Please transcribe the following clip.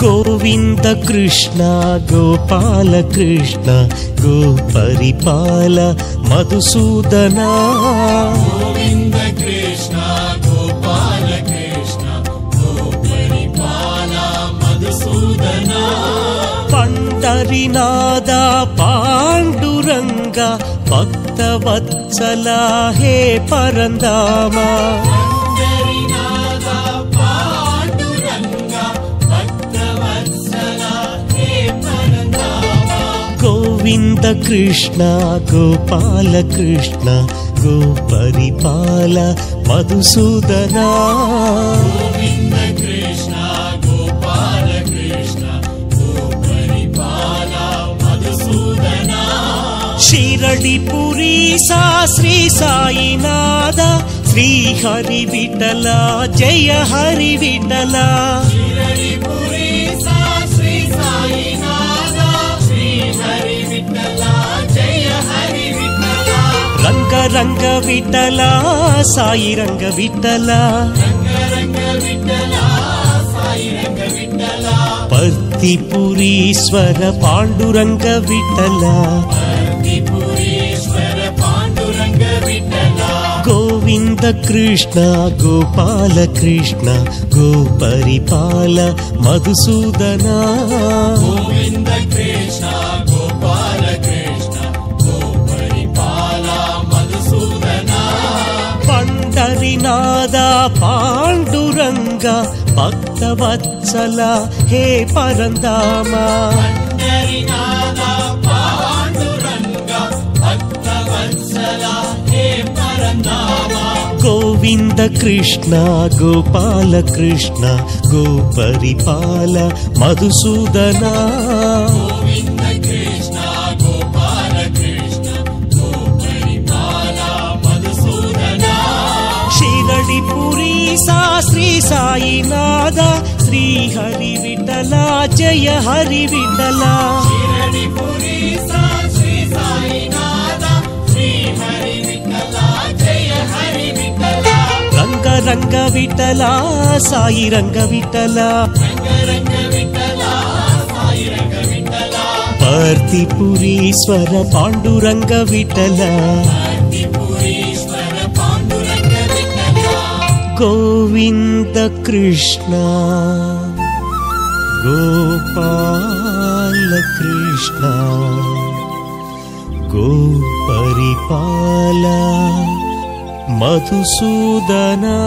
गोविंद कृष्ण गोपाल कृष्ण गोपरिपाल मधुसूदना गोविंद कृष्ण गोपाल कृष्ण गोपरिपाल मधुसूदना पंडरीनाथ पांडुरंग भक्तवत्सला हे परंदामा गोविंद कृष्ण गोपाल कृष्ण गोपरिपाल मधुसूदना गोविंद कृष्ण गोपाल कृष्ण गोपरिपाल मधुसूदना शिरडिपुरी सा श्री साईनाथ श्री हरि विठला जय हरि विठला शिरडिपुरी सा श्री साईनाथ श्री हरि विठला जय हरि विठला रंग रंग विठला साई रंग विठला रंग रंग विठला साई रंग विठला पर्तिपुरीश्वर पांडुरंग विठला पर्तिपुरीश्वर पांडुरंग विठला गोविंद कृष्ण गोपाल कृष्ण गोपरिपाल मधुसूदना गोविंद कृष्ण गोपाल कृष्ण गोपरिपाल मधुसूदना पंडरीनाथ पांडुरंग भक्तवत्सला हे परंदामा पंडरीनाथ पांडुरंग भक्तवत्सला हे परंदामा गोविंद कृष्ण गोपाल कृष्ण गोपरिपाल मधुसूदना गोविंद कृष्ण गोपाल कृष्ण गोपरिपाल मधुसूदना शिरडिपुरी सा श्री साईनाथ श्री हरि विठला जय हरि विठला शिरडिपुरी सा श्री साईनाथ श्री हरि विठला जय हरि विठला रंग रंग विठला साई रंग विठला रंग रंग विठला साई रंग विठला पर्तिपुरीश्वर पांडुरंग विठला पर्तिपुरीश्वर पांडुरंग विठला गोविंद कृष्ण गोपाल कृष्ण गोपरिपाल मधुसूदना।